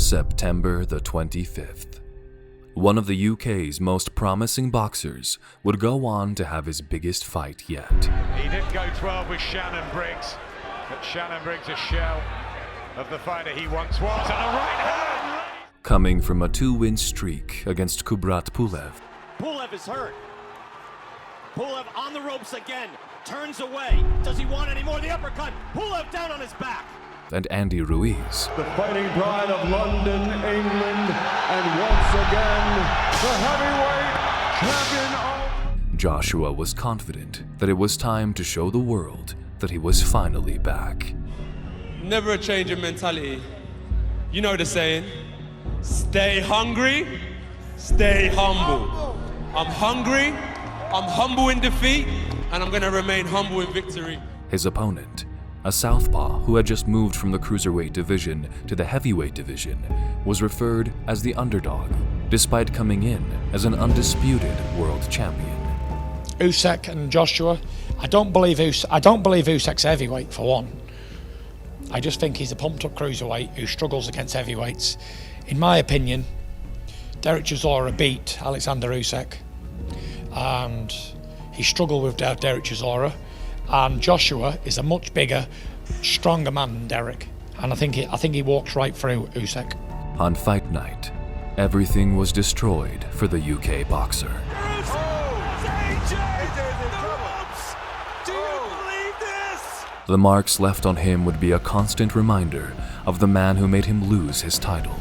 September the 25th. One of the UK's most promising boxers would go on to have his biggest fight yet. He didn't go 12 with Shannon Briggs, but Shannon Briggs a shell of the fighter he once was, and a right hand! Coming from a 2-win streak against Kubrat Pulev. Pulev is hurt. Pulev on the ropes again, turns away. Does he want any more? The uppercut, Pulev down on his back. And Andy Ruiz. The fighting pride of London, England, and once again, the heavyweight champion of... Joshua was confident that it was time to show the world that he was finally back. Never a change in mentality. You know the saying, stay hungry, stay humble. I'm hungry, I'm humble in defeat, and I'm gonna remain humble in victory. His opponent, a southpaw who had just moved from the cruiserweight division to the heavyweight division, was referred as the underdog, despite coming in as an undisputed world champion. Usyk and Joshua, I don't believe Usyk's heavyweight for one. I just think he's a pumped-up cruiserweight who struggles against heavyweights. In my opinion, Derek Chisora beat Oleksandr Usyk, and he struggled with Derek Chisora. And Joshua is a much bigger, stronger man than Derek, and I think he walks right through Usyk. On fight night, everything was destroyed for the UK boxer. Do you believe this? The marks left on him would be a constant reminder of the man who made him lose his title.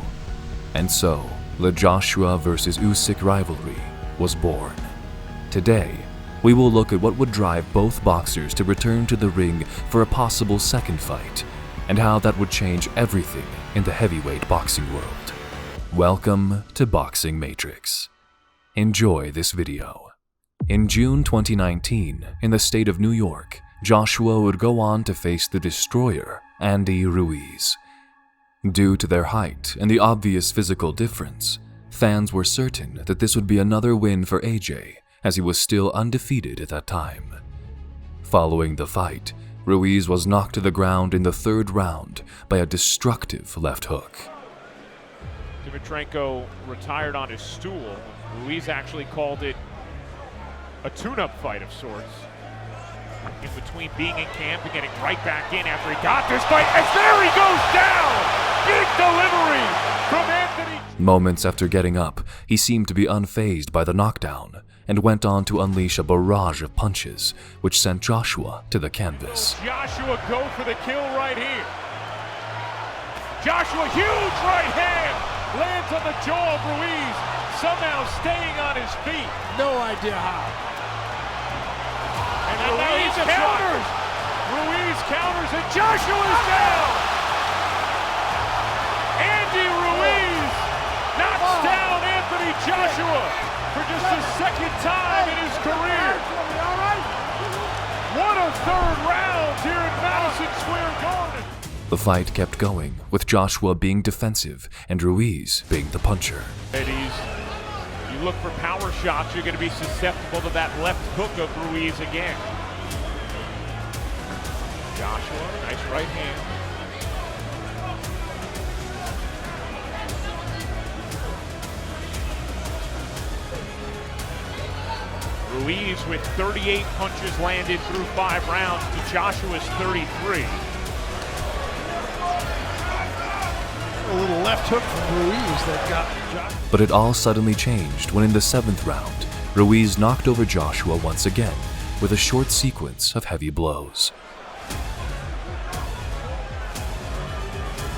And so, the Joshua versus Usyk rivalry was born. Today, we will look at what would drive both boxers to return to the ring for a possible second fight, and how that would change everything in the heavyweight boxing world. Welcome to Boxing Matrix. Enjoy this video. In June 2019, in the state of New York, Joshua would go on to face the destroyer, Andy Ruiz. Due to their height and the obvious physical difference, fans were certain that this would be another win for AJ, as he was still undefeated at that time. Following the fight, Ruiz was knocked to the ground in the 3rd round by a destructive left hook. Dimitrenko retired on his stool. Ruiz actually called it a tune-up fight of sorts. In between being in camp and getting right back in after he got this fight, and there he goes down! Big delivery from Anthony! Moments after getting up, he seemed to be unfazed by the knockdown, and went on to unleash a barrage of punches, which sent Joshua to the canvas. Joshua go for the kill right here. Joshua, huge right hand, lands on the jaw of Ruiz, somehow staying on his feet. No idea how. And Ruiz counters. Ruiz counters, and Joshua's down. Andy Ruiz knocks down Anthony Joshua for just the 2nd time in his career. What a 3rd round here in Madison Square Garden. The fight kept going, with Joshua being defensive and Ruiz being the puncher. You look for power shots, you're going to be susceptible to that left hook of Ruiz again. Joshua, nice right hand. Ruiz with 38 punches landed through 5 rounds to Joshua's 33. A little left hook from Ruiz that got Joshua. But it all suddenly changed when in the 7th round, Ruiz knocked over Joshua once again with a short sequence of heavy blows.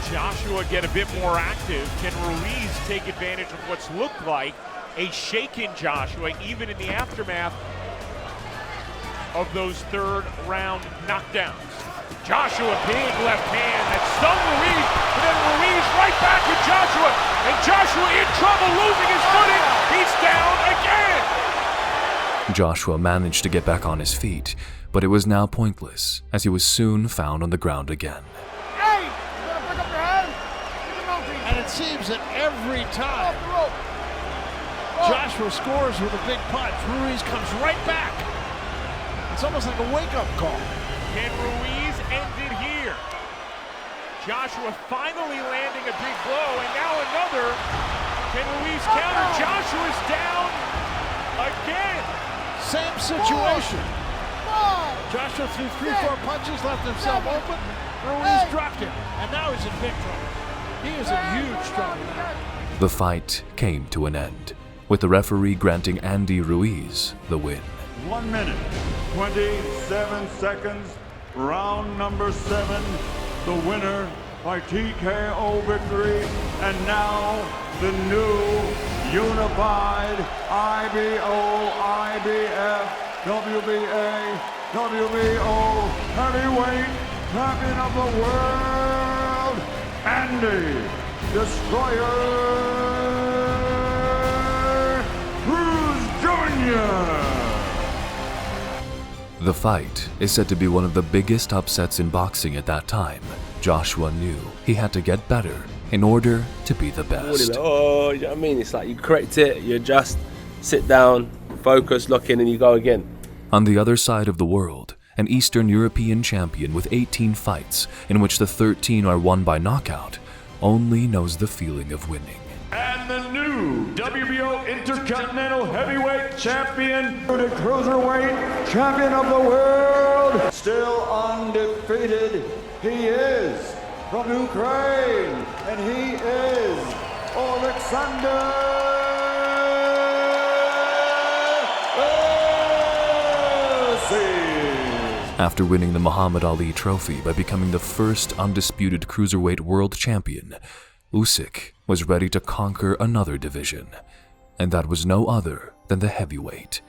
Joshua get a bit more active. Can Ruiz take advantage of what's looked like a shaken Joshua, even in the aftermath of those 3rd round knockdowns? Joshua, big left hand that stung Ruiz, and then Ruiz right back at Joshua, and Joshua in trouble, losing his footing. He's down again. Joshua managed to get back on his feet, but it was now pointless, as he was soon found on the ground again. Hey, you gotta pick up your head. And it seems that every time Joshua scores with a big punch, Ruiz comes right back. It's almost like a wake-up call. Can Ruiz end it here? Joshua finally landing a big blow, and now another. Can Ruiz counter? Joshua's down again. Same situation. Joshua threw 3-4 punches, left himself open. Ruiz dropped him, and now he's in big trouble. He is in huge trouble now. The fight came to an end, with the referee granting Andy Ruiz the win. 1 minute, 27 seconds, round number 7. The winner by TKO victory, and now the new unified IBO, IBF, WBA, WBO heavyweight champion of the world, Andy Destroyer Ruiz Jr. The fight is said to be one of the biggest upsets in boxing at that time. Joshua knew he had to get better in order to be the best. Oh, you know what I mean? It's like you correct it, you adjust, sit down, focus, lock in, and you go again. On the other side of the world, an Eastern European champion with 18 fights, in which the 13 are won by knockout, only knows the feeling of winning. And the new WBO Intercontinental Heavyweight Champion, the Cruiserweight Champion of the World, still undefeated. He is from Ukraine, and he is Oleksandr Usyk. After winning the Muhammad Ali Trophy by becoming the first undisputed Cruiserweight World Champion, Usyk was ready to conquer another division, and that was no other than the heavyweight.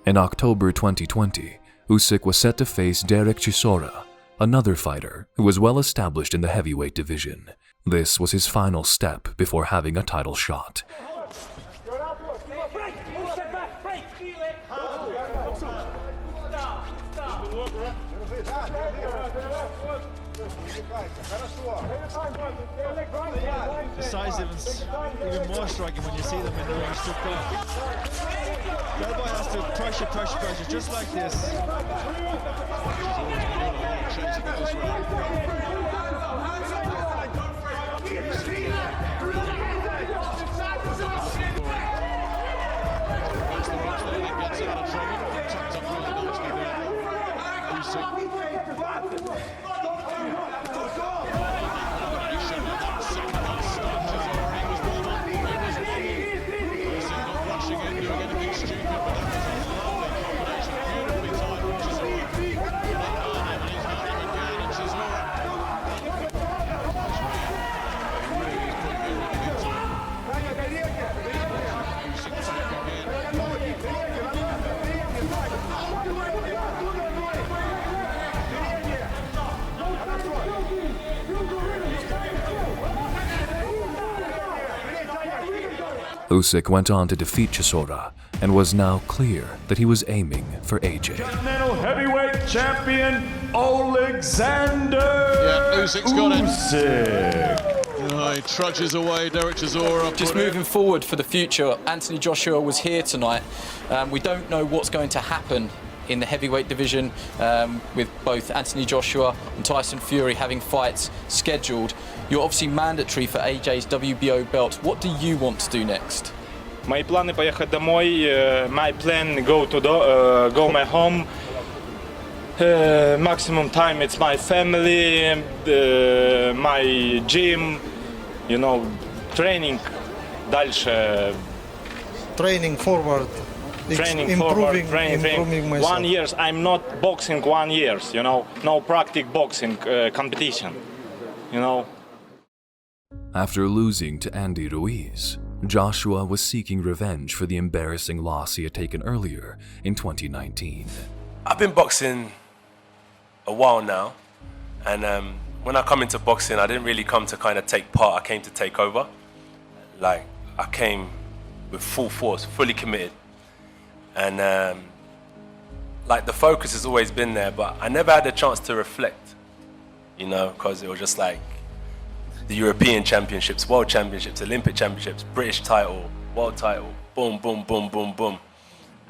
In October 2020, Usyk was set to face Derek Chisora, another fighter who was well established in the heavyweight division. This was his final step before having a title shot. Decisive and even more striking when you see them in the ring stood up. Delboy has to pressure, just like this. She's always been doing a lot of chasing in this round. Gets the ropes there, then gets out of trouble. Tucks up really nicely there. Usyk. Usyk went on to defeat Chisora and was now clear that he was aiming for AJ. Continental Heavyweight Champion Oleksandr Usyk's got it. Usyk. He trudges away, Derek Chisora. Just moving forward for the future, Anthony Joshua was here tonight. We don't know what's going to happen in the heavyweight division with both Anthony Joshua and Tyson Fury having fights scheduled. You're obviously mandatory for AJ's WBO belt. What do you want to do next? Мои планы поехать домой. My plan go my home. Maximum time it's my family, my gym, you know, training. Дальше. Training forward. Training forward, training myself. 1 year. I'm not boxing 1 year. You know, no practice boxing competition. You know. After losing to Andy Ruiz, Joshua was seeking revenge for the embarrassing loss he had taken earlier in 2019. I've been boxing a while now, and when I come into boxing, I didn't really come to kind of take part, I came to take over. Like, I came with full force, fully committed. And like the focus has always been there, but I never had a chance to reflect, you know, because it was just like the European Championships, World Championships, Olympic Championships, British title, World title, boom, boom, boom, boom, boom.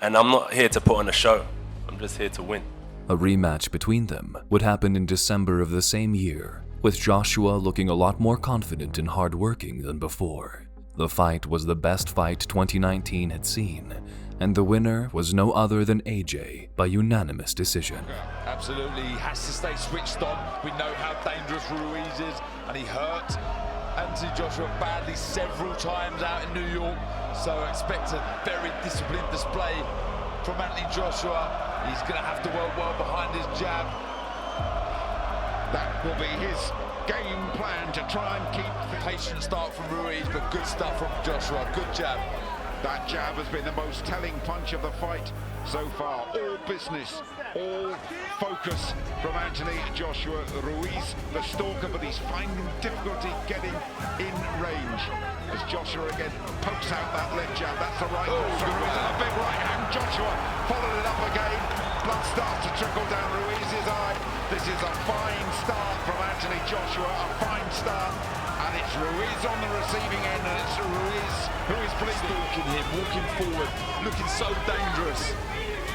And I'm not here to put on a show, I'm just here to win. A rematch between them would happen in December of the same year, with Joshua looking a lot more confident and hardworking than before. The fight was the best fight 2019 had seen, and the winner was no other than AJ by unanimous decision. Absolutely, he has to stay switched on. We know how dangerous Ruiz is, and he hurt Anthony Joshua badly several times out in New York, so expect a very disciplined display from Anthony Joshua. He's going to have to work well behind his jab. That will be his game plan to try and keep patient start from Ruiz, but good stuff from Joshua. Good jab. That jab has been the most telling punch of the fight so far. All business, all focus from Anthony Joshua. Ruiz, the stalker, but he's finding difficulty getting in range. As Joshua again pokes out that left jab, that's the right one from Ruiz, and a big right hand. Joshua followed it up again. Blood starts to trickle down Ruiz's eye. This is a fine start from Anthony Joshua, a fine start. And it's Ruiz on the receiving end, and it's Ruiz who is bleeding. Stalking him, walking forward, looking so dangerous,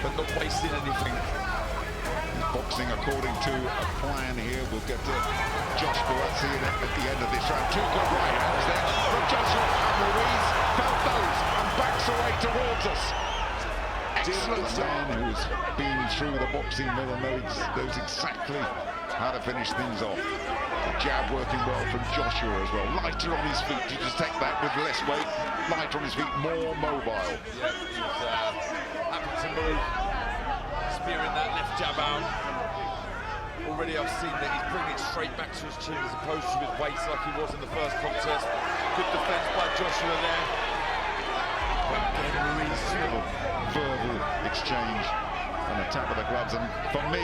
but not wasting anything. He's boxing according to a plan here. We'll get to Josh Buatsi at the end of this round. Two good right hands there from Joshua, and Ruiz felt those and backs away towards us. Excellent man who's been through the boxing mill and knows exactly how to finish things off. The jab working well from Joshua as well. Lighter on his feet, you just take that with less weight. Lighter on his feet, more mobile. Yeah, happy to move. Spearing that left jab out. Already I've seen that he's bringing it straight back to his chin as opposed to his waist like he was in the first contest. Good defense by Joshua there. But again, Ruiz. Verbal exchange and a tap of the gloves, and for me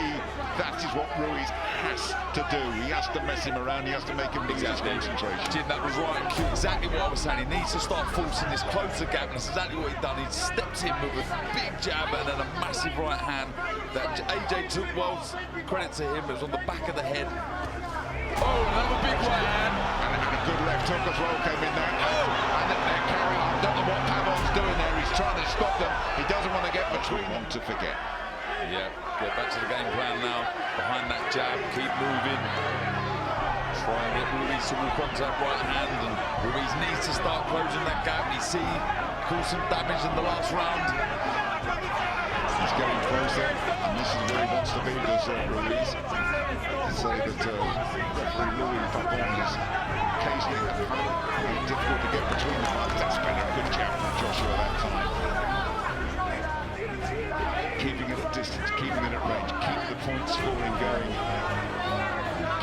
that is what Ruiz has to do. He has to mess him around, he has to make him lose his concentration. Jim, that was right and cute, exactly what I was saying. He needs to start forcing this closer gap, and that's exactly what he's done. He stepped in with a big jab and then a massive right hand that AJ took well. Credit to him, it was on the back of the head. Oh, another big right hand. And a good left hook as well came in there. And they're carrying, I don't know what Pavon's doing there, he's trying to stop them. He doesn't want to get between them to forget. Yeah, get back to the game plan now. Behind that jab, keep moving. Try and get Ruiz to walk onto that right hand, and Ruiz needs to start closing that gap. You see, caused some damage in the last round. He's getting closer, and this is where he wants to be, does Ruiz. Say that referee Louis Pavon is occasionally difficult to get between the marks. That's been a good jab from Joshua that time. Keeping it at distance, keeping it at range, keep the point scoring going,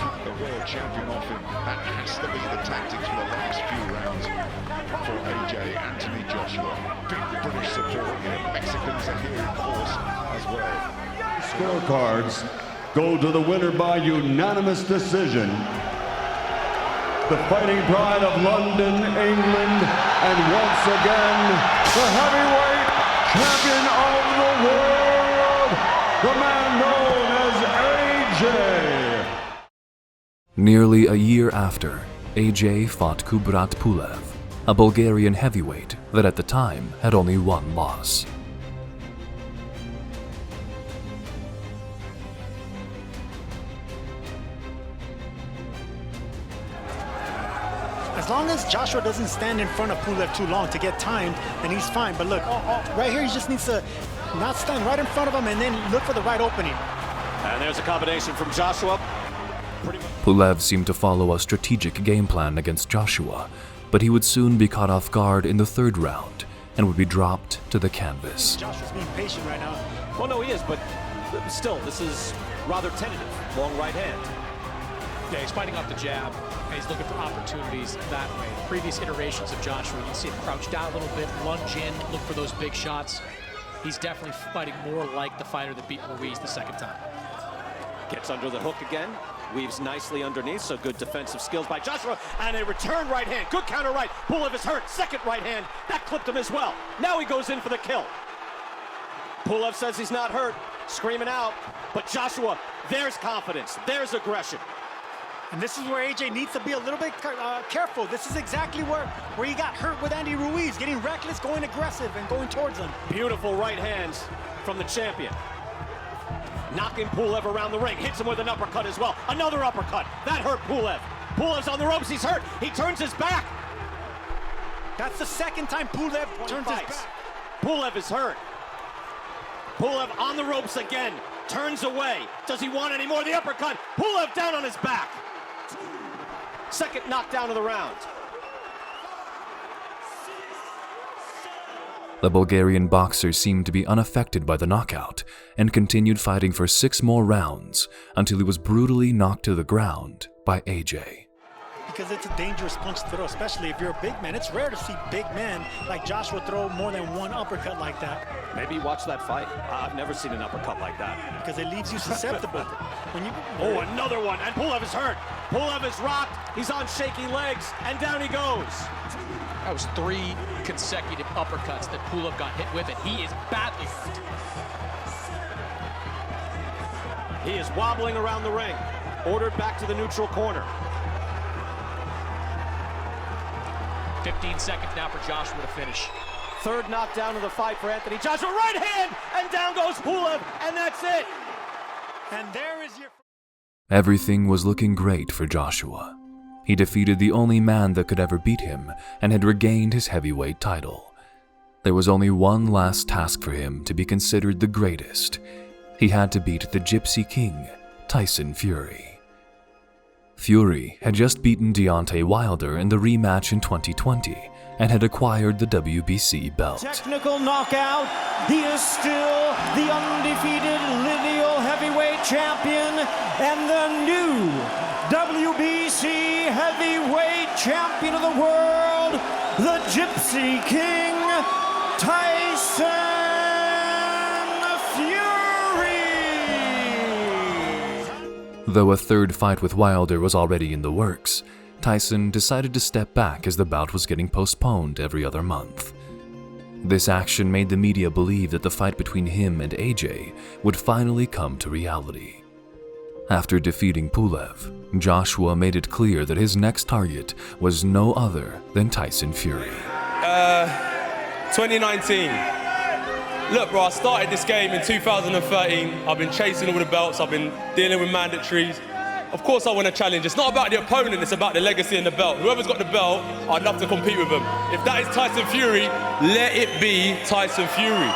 keep the world champion off him. That has to be the tactics for the last few rounds for AJ, Anthony Joshua. Big British support here. Mexicans are here in force as well. Scorecards go to the winner by unanimous decision. The fighting pride of London, England, and once again, the heavyweight champion of the world, the man known as AJ. Nearly a year after, AJ fought Kubrat Pulev, a Bulgarian heavyweight that at the time had only one loss. As long as Joshua doesn't stand in front of Pulev too long to get timed, then he's fine. But look, right here, he just needs to not stand right in front of him and then look for the right opening. And there's a combination from Joshua. Pulev seemed to follow a strategic game plan against Joshua, but he would soon be caught off guard in the third round and would be dropped to the canvas. Joshua's being patient right now. Well, no, he is, but still, this is rather tentative. Long right hand. Yeah, he's fighting off the jab, and he's looking for opportunities that way. Previous iterations of Joshua, you can see him crouch down a little bit, lunge in, look for those big shots. He's definitely fighting more like the fighter that beat Ruiz the second time. Gets under the hook again, weaves nicely underneath, so good defensive skills by Joshua, and a return right hand, good counter right. Pulev is hurt, second right hand, that clipped him as well. Now he goes in for the kill. Pulev says he's not hurt, screaming out, but Joshua, there's confidence, there's aggression. And this is where AJ needs to be a little bit careful. This is exactly where he got hurt with Andy Ruiz, getting reckless, going aggressive, and going towards him. Beautiful right hands from the champion. knocking Pulev around the ring, hits him with an uppercut as well. Another uppercut, that hurt Pulev. Pulev's on the ropes, he's hurt, he turns his back. That's the second time Pulev turns his back. Pulev is hurt. Pulev on the ropes again, turns away. Does he want any more? The uppercut, Pulev down on his back. Second knockdown of the round. The Bulgarian boxer seemed to be unaffected by the knockout and continued fighting for 6 more rounds until he was brutally knocked to the ground by AJ. Because it's a dangerous punch to throw, especially if you're a big man. It's rare to see big men like Joshua throw more than one uppercut like that. Maybe watch that fight. I've never seen an uppercut like that. Because it leaves you susceptible. Oh, another one, and Pulev is hurt. Pulev is rocked, he's on shaky legs, and down he goes. That was 3 consecutive uppercuts that Pulev got hit with, and he is badly hurt. He is wobbling around the ring, ordered back to the neutral corner. 15 seconds now for Joshua to finish. Third knockdown of the fight for Anthony Joshua. Right hand, and down goes Pulev, and that's it. And there is your... Everything was looking great for Joshua. He defeated the only man that could ever beat him and had regained his heavyweight title. There was only one last task for him to be considered the greatest. He had to beat the Gypsy King, Tyson Fury. Fury had just beaten Deontay Wilder in the rematch in 2020 and had acquired the WBC belt. Technical knockout. He is still the undefeated lineal heavyweight champion and the new WBC heavyweight champion of the world, the Gypsy King, Tyson Though a third fight with Wilder was already in the works, Tyson decided to step back as the bout was getting postponed every other month. This action made the media believe that the fight between him and AJ would finally come to reality. After defeating Pulev, Joshua made it clear that his next target was no other than Tyson Fury. 2019. Look, bro, I started this game in 2013. I've been chasing all the belts. I've been dealing with mandatories. Of course I want to challenge. It's not about the opponent, it's about the legacy and the belt. Whoever's got the belt, I'd love to compete with them. If that is Tyson Fury, let it be Tyson Fury.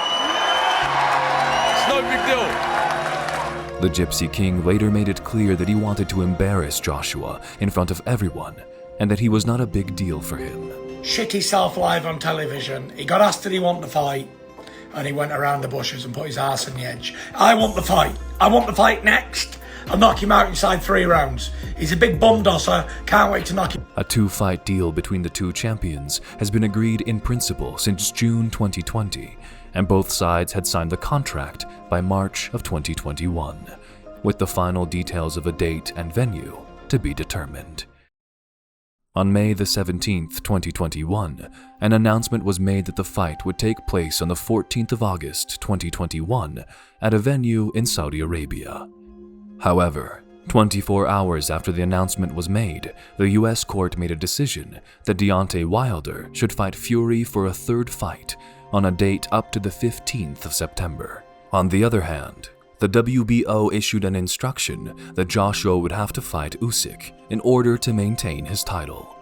It's no big deal. The Gypsy King later made it clear that he wanted to embarrass Joshua in front of everyone and that he was not a big deal for him. Shit himself live on television. He got asked did he want the fight, and he went around the bushes and put his arse on the edge. I want the fight. I want the fight next. I'll knock him out inside 3 rounds. He's a big bum dosser. Can't wait to knock him. A 2-fight deal between the two champions has been agreed in principle since June 2020, and both sides had signed the contract by March of 2021, with the final details of a date and venue to be determined. On May the 17th, 2021, an announcement was made that the fight would take place on the 14th of August, 2021, at a venue in Saudi Arabia. However, 24 hours after the announcement was made, the US court made a decision that Deontay Wilder should fight Fury for a 3rd fight on a date up to the 15th of September. On the other hand, the WBO issued an instruction that Joshua would have to fight Usyk in order to maintain his title.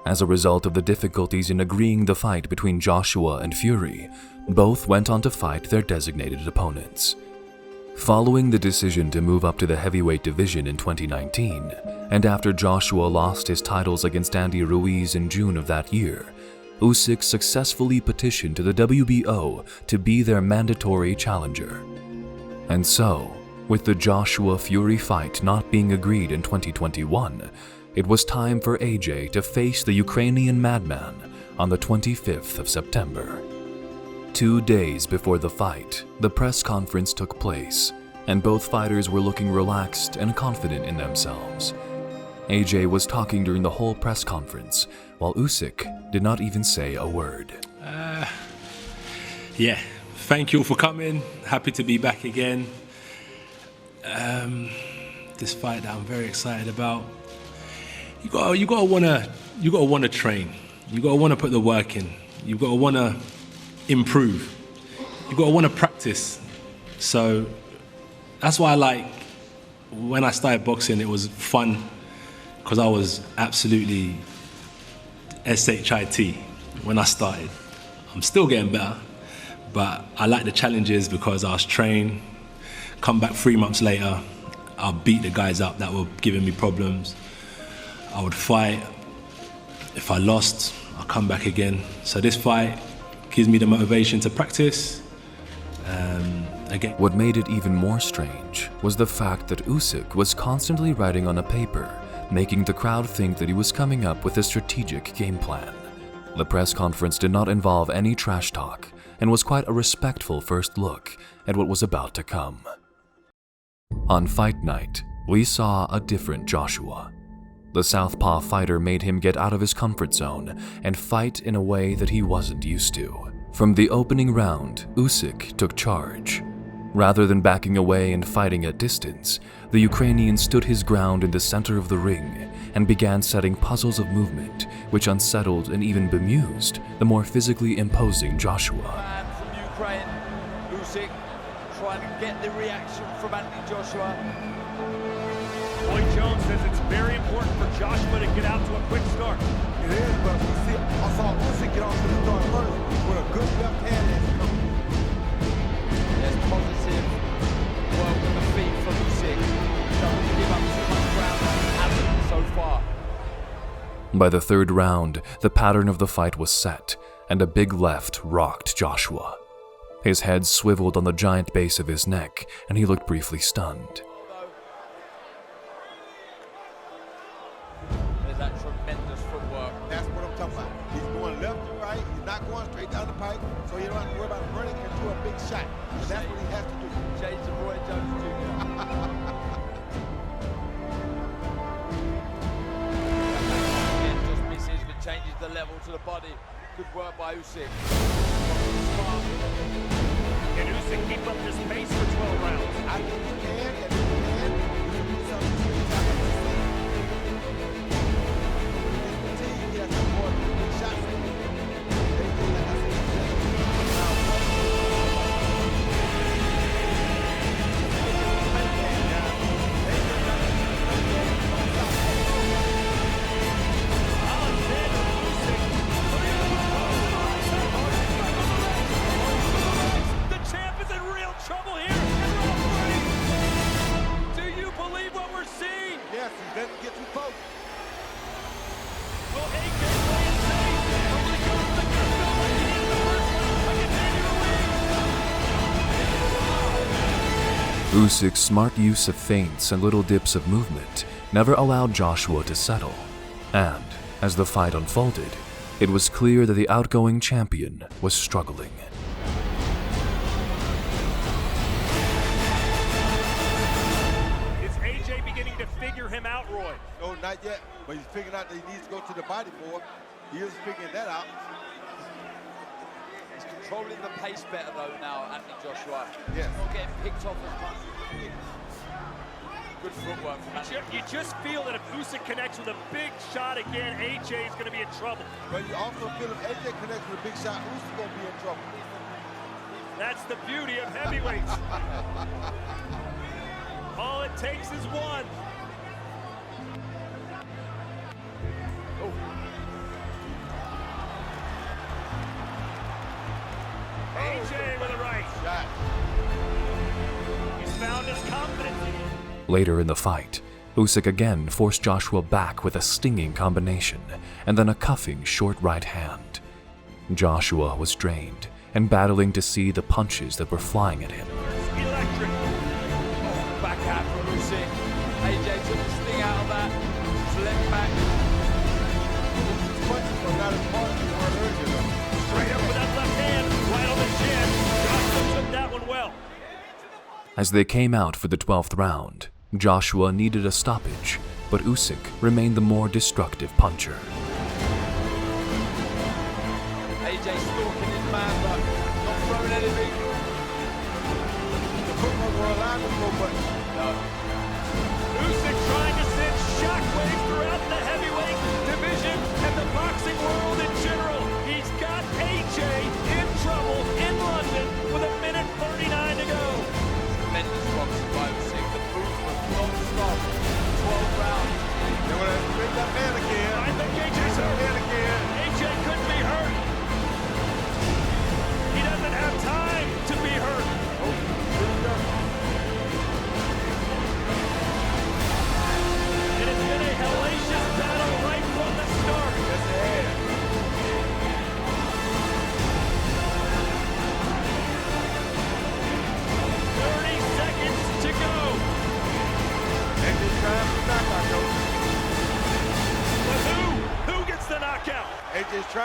As a result of the difficulties in agreeing the fight between Joshua and Fury, both went on to fight their designated opponents. Following the decision to move up to the heavyweight division in 2019, and after Joshua lost his titles against Andy Ruiz in June of that year, Usyk successfully petitioned to the WBO to be their mandatory challenger. And so, with the Joshua-Fury fight not being agreed in 2021, it was time for AJ to face the Ukrainian madman on the 25th of September. 2 days before the fight, the press conference took place, and both fighters were looking relaxed and confident in themselves. AJ was talking during the whole press conference, while Usyk did not even say a word. Yeah, thank you all for coming. Happy to be back again. This fight that I'm very excited about. You gotta wanna train. You gotta wanna put the work in. You gotta wanna improve. You gotta wanna practice. So that's why I like, when I started boxing, it was fun because I was absolutely SHIT when I started. I'm still getting better, but I like the challenges because I was trained. Come back 3 months later, I'll beat the guys up that were giving me problems. I would fight. If I lost, I'll come back again. So this fight gives me the motivation to practice. Again. What made it even more strange was the fact that Usyk was constantly writing on a paper, making the crowd think that he was coming up with a strategic game plan. The press conference did not involve any trash talk and was quite a respectful first look at what was about to come. On fight night, we saw a different Joshua. The southpaw fighter made him get out of his comfort zone and fight in a way that he wasn't used to. From the opening round, Usyk took charge. Rather than backing away and fighting at distance, the Ukrainian stood his ground in the center of the ring and began setting puzzles of movement, which unsettled and even bemused the more physically imposing Joshua. Man from Ukraine, Usyk, trying to get the reaction from Anthony Joshua. Boy Jones says it's very important for Joshua to get out to a quick start. It is, but you see, I saw Usyk get off to the start first with a good left hand that's coming. There's positive work with the feet from Usyk. Doesn't give up too much ground as he hasn't so far. By the third round, the pattern of the fight was set, and a big left rocked Joshua. His head swiveled on the giant base of his neck, and he looked briefly stunned. There's that tremendous footwork. That's what I'm talking about. He's going left to right. He's not going straight down the pipe, so you don't have to worry about running into a big shot. And that's what he has to do. Change to Roy Jones Jr. Just misses, but changes the level to the body. Good work by Usyk. Can Usyk keep up this pace for 12 rounds? I think he can, and if he can, he can do something to his fatigue, he has to avoid big shots. Everything like I said, Usyk's smart use of feints and little dips of movement never allowed Joshua to settle, and as the fight unfolded, it was clear that the outgoing champion was struggling. Is AJ beginning to figure him out, Roy? No, not yet, but he's figuring out that he needs to go to the body more. He is figuring that out. He's controlling the pace better though now, Anthony Joshua. Yes. Not getting picked off as much. Good footwork from Anthony. You just feel that if Usyk connects with a big shot again, AJ is going to be in trouble. But you also feel if AJ connects with a big shot, Usyk going to be in trouble. That's the beauty of heavyweights. All it takes is one. Oh. AJ with a right shot. He's found his confidence. Later in the fight, Usyk again forced Joshua back with a stinging combination and then a cuffing short right hand. Joshua was drained and battling to see the punches that were flying at him. Electric. Oh, backhand from Usyk. AJ took the sting out of that. Flipped back. Usyk's punches are not as hard as they were earlier. Straight up with that left hand, right on the chin. Joshua took that one well. As they came out for the 12th round, Joshua needed a stoppage, but Usyk remained the more destructive puncher. AJ stalking his man, but not throwing anything. The footwork were alive with no much. No. Usyk trying to send shockwaves throughout the heavyweight division and the boxing world in general. He's got AJ in trouble in London with 1:39 to go. Tremendous boxing by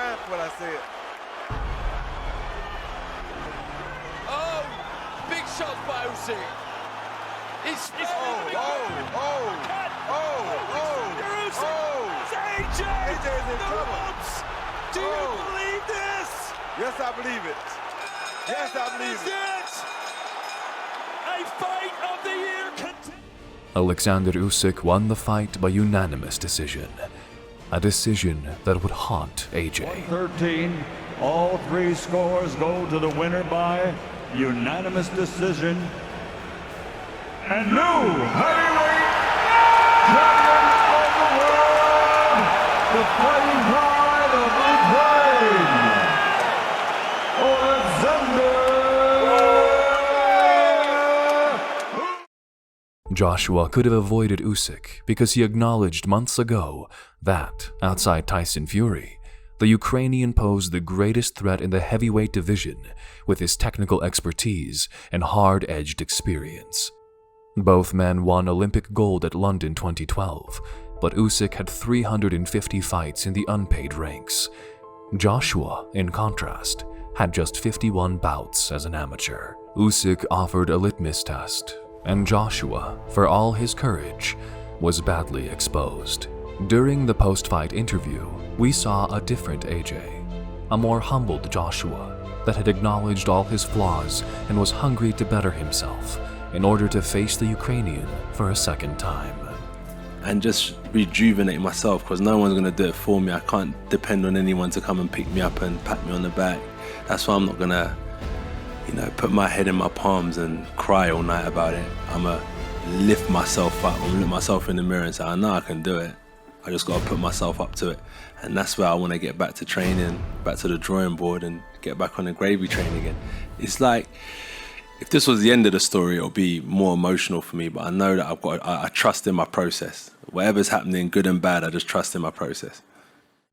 time for what I said. Oh, big shots by Usyk. It's AJ's in trouble. Do you believe this? Yes, I believe it. Yes, I believe it. A fight of the year. Oleksandr Usyk won the fight by unanimous decision. A decision that would haunt AJ. 113. All three scores go to the winner by unanimous decision. And new heavyweight champion of the world, the fighting pride of Ukraine, Oleksandr. Joshua could have avoided Usyk because he acknowledged months ago that, outside Tyson Fury, the Ukrainian posed the greatest threat in the heavyweight division with his technical expertise and hard-edged experience. Both men won Olympic gold at London 2012, but Usyk had 350 fights in the unpaid ranks. Joshua, in contrast, had just 51 bouts as an amateur. Usyk offered a litmus test, and Joshua, for all his courage, was badly exposed. During the post-fight interview, we saw a different AJ, a more humbled Joshua that had acknowledged all his flaws and was hungry to better himself in order to face the Ukrainian for a second time. And just rejuvenate myself, because no one's going to do it for me. I can't depend on anyone to come and pick me up and pat me on the back. That's why I'm not going to, put my head in my palms and cry all night about it. I'm going to lift myself up and look myself in the mirror and say, I know I can do it. I just got to put myself up to it. And that's where I want to get back to training, back to the drawing board and get back on the gravy train again. It's like, if this was the end of the story, it'll be more emotional for me, but I know that I trust in my process. Whatever's happening, good and bad, I just trust in my process.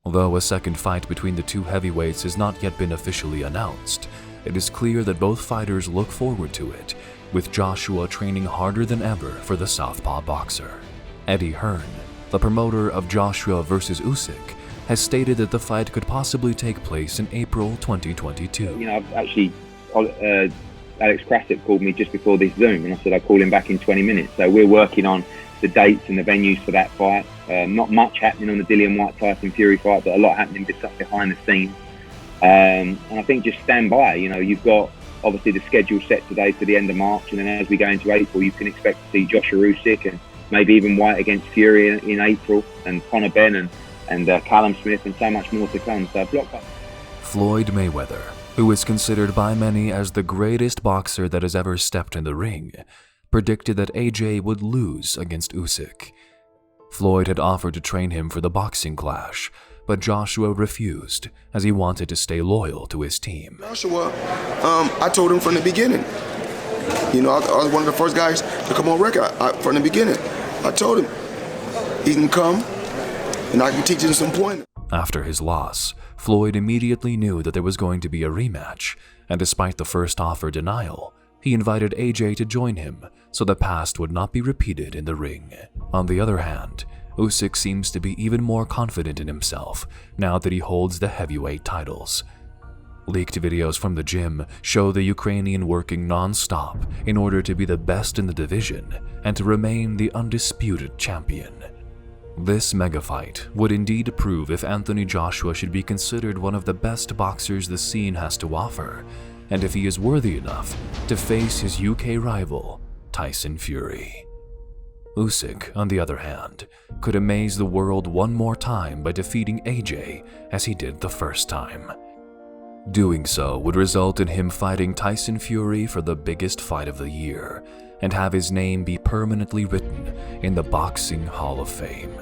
Although a second fight between the two heavyweights has not yet been officially announced, it is clear that both fighters look forward to it, with Joshua training harder than ever for the southpaw boxer. Eddie Hearn, the promoter of Joshua vs. Usyk, has stated that the fight could possibly take place in April 2022. I've actually... Alex Krasik called me just before this Zoom, and I said I'd call him back in 20 minutes. So we're working on the dates and the venues for that fight. Not much happening on the Dillian White-Tyson Fury fight, but a lot happening behind the scenes. And I think just stand by. You've got obviously the schedule set today for the end of March, and then as we go into April, you can expect to see Joshua Usyk and maybe even White against Fury in April, and Conor Benn and Callum Smith, and so much more to come. So block up. Floyd Mayweather, who is considered by many as the greatest boxer that has ever stepped in the ring, predicted that AJ would lose against Usyk. Floyd had offered to train him for the boxing clash, but Joshua refused as he wanted to stay loyal to his team. Joshua, I told him from the beginning. I was one of the first guys to come on record from the beginning. I told him he can come and I can teach him some pointers. After his loss, Floyd immediately knew that there was going to be a rematch, and despite the first offer denial, he invited AJ to join him so the past would not be repeated in the ring. On the other hand, Usyk seems to be even more confident in himself now that he holds the heavyweight titles. Leaked videos from the gym show the Ukrainian working non-stop in order to be the best in the division and to remain the undisputed champion. This mega fight would indeed prove if Anthony Joshua should be considered one of the best boxers the scene has to offer, and if he is worthy enough to face his UK rival, Tyson Fury. Usyk, on the other hand, could amaze the world one more time by defeating AJ as he did the first time. Doing so would result in him fighting Tyson Fury for the biggest fight of the year, and have his name be permanently written in the Boxing Hall of Fame.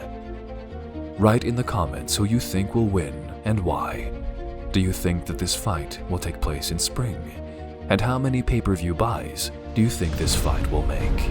Write in the comments who you think will win and why. Do you think that this fight will take place in spring? And how many pay-per-view buys do you think this fight will make?